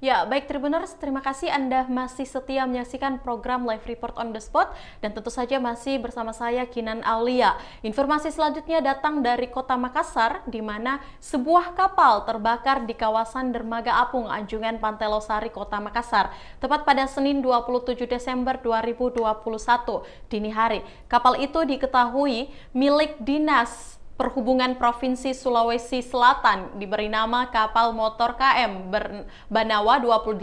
Ya, baik Tribuners, terima kasih Anda masih setia menyaksikan program Live Report on the Spot dan tentu saja masih bersama saya Kinan Aulia. Informasi selanjutnya datang dari Kota Makassar di mana sebuah kapal terbakar di kawasan Dermaga Apung, Anjungan Pantai Losari, Kota Makassar. Tepat pada Senin 27 Desember 2021 dini hari. Kapal itu diketahui milik Dinas Perhubungan Provinsi Sulawesi Selatan diberi nama kapal motor KM Banawa 28,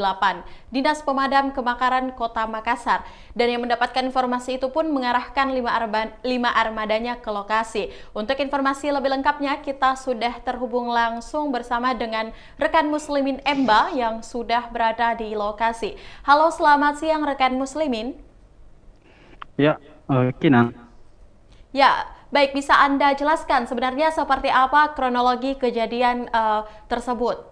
Dinas Pemadam Kebakaran Kota Makassar. Dan yang mendapatkan informasi itu pun mengarahkan 5 armadanya ke lokasi. Untuk informasi lebih lengkapnya, kita sudah terhubung langsung bersama dengan rekan Muslimin Emba yang sudah berada di lokasi. Halo, selamat siang rekan Muslimin. Ya, Kinan. Ya, baik, bisa Anda jelaskan sebenarnya seperti apa kronologi kejadian tersebut?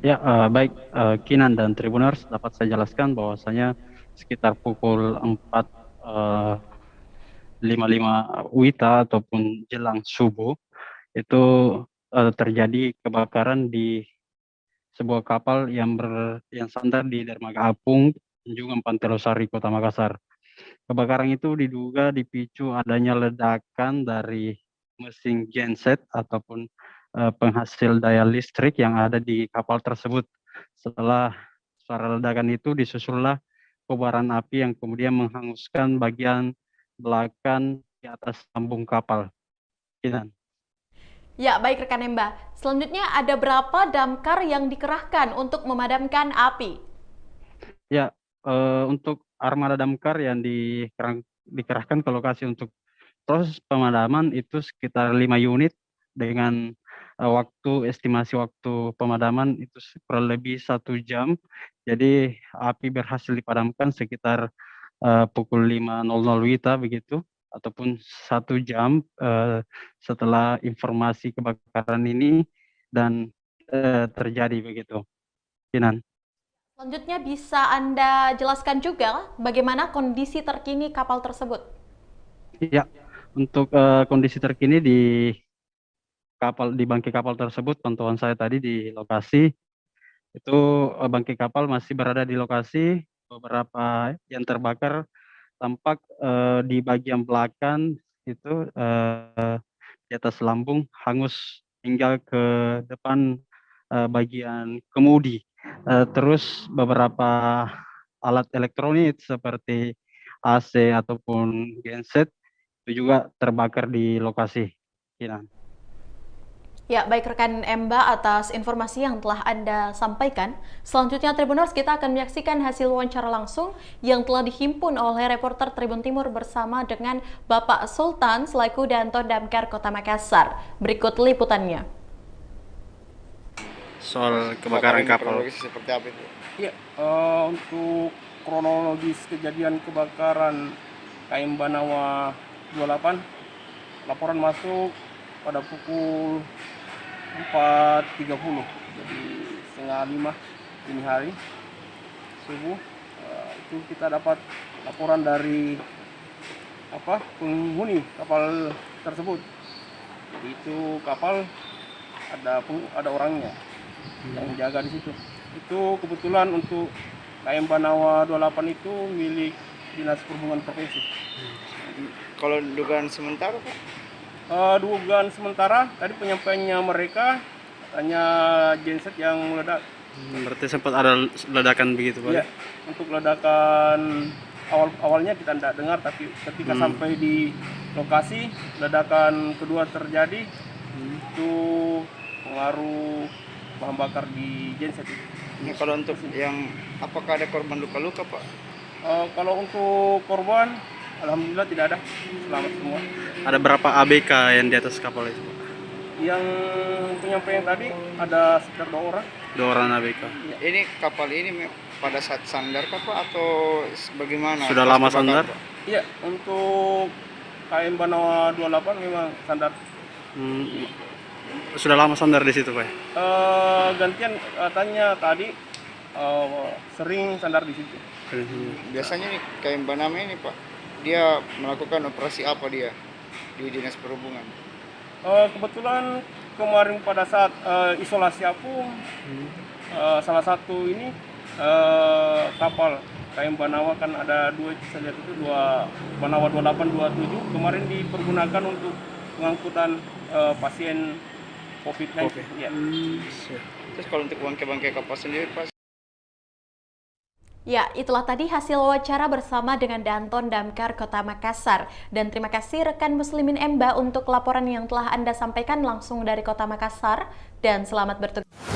Ya, baik, Kinan dan Tribuners, dapat saya jelaskan bahwasanya sekitar pukul 4.55 WITA ataupun jelang subuh itu terjadi kebakaran di sebuah kapal yang sandar di Dermaga Apung, Anjungan Pantai Losari, Kota Makassar. Kebakaran itu diduga dipicu adanya ledakan dari mesin genset ataupun penghasil daya listrik yang ada di kapal tersebut. Setelah suara ledakan itu disusullah kobaran api yang kemudian menghanguskan bagian belakang di atas lambung kapal. Kinan. Ya, baik rekan Emba. Selanjutnya ada berapa damkar yang dikerahkan untuk memadamkan api? Ya, untuk armada damkar yang dikerahkan ke lokasi untuk proses pemadaman itu sekitar 5 unit dengan estimasi waktu pemadaman itu kurang lebih 1 jam. Jadi api berhasil dipadamkan sekitar pukul 5.00 WITA begitu, ataupun 1 jam setelah informasi kebakaran ini dan terjadi begitu. Kinan. Selanjutnya bisa Anda jelaskan juga bagaimana kondisi terkini kapal tersebut? Ya, untuk kondisi terkini di bangkai kapal tersebut, pantauan saya tadi di lokasi itu bangkai kapal masih berada di lokasi. Beberapa yang terbakar tampak di bagian belakang itu di atas lambung hangus hingga ke depan bagian kemudi. Terus beberapa alat elektronik seperti AC ataupun genset itu juga terbakar di lokasi. Kinan. Ya, baik rekan Emba atas informasi yang telah Anda sampaikan. Selanjutnya Tribuners, kita akan menyaksikan hasil wawancara langsung yang telah dihimpun oleh reporter Tribun Timur bersama dengan Bapak Sultan selaku Danto Damkar Kota Makassar. Berikut liputannya. Soal kebakaran kapal seperti apa itu? Ya, untuk kronologis kejadian kebakaran KM Banawa 28, laporan masuk pada pukul 4.30, jadi setengah 5 dini hari subuh. Itu kita dapat laporan dari penghuni kapal tersebut. Jadi itu kapal ada orangnya yang jaga di situ. Itu kebetulan untuk KM Banawa 28 itu milik Dinas Perhubungan Provinsi. Kalau dugaan sementara Pak? Dugaan sementara tadi penyampaiannya mereka katanya genset yang meledak. Berarti sempat ada ledakan begitu, Pak? Ya, untuk ledakan awalnya kita tidak dengar, tapi ketika sampai di lokasi ledakan kedua terjadi, itu pengaruh bahan bakar di genset itu. Ini kalau untuk yang apakah ada korban luka-luka Pak? Kalau untuk korban, alhamdulillah tidak ada, selamat semua. Ada berapa ABK yang di atas kapal itu, Pak? Yang penyampaian tadi ada sekitar 2 orang. 2 orang ABK. Ya. Ini kapal ini pada saat sandar Pak atau bagaimana? Sudah lama sandar? Iya, untuk KM Banawa 28 memang sandar. Sudah lama sandar di situ, Pak? Gantian katanya tadi sering sandar di situ. Biasanya nih KM Banawa ini Pak, dia melakukan operasi apa dia di Dinas Perhubungan? Kebetulan kemarin pada saat isolasi apung, salah satu ini kapal KM Banawa kan ada dua, saya lihat itu dua Banawa 2827 kemarin dipergunakan untuk pengangkutan pasien COVID-19. Ya. Terus kalau untuk bangkai-bangkai kapal sendiri Pak? Ya, itulah tadi hasil wawancara bersama dengan Danton Damkar Kota Makassar. Dan terima kasih rekan Muslimin Emba untuk laporan yang telah Anda sampaikan langsung dari Kota Makassar. Dan selamat bertugas.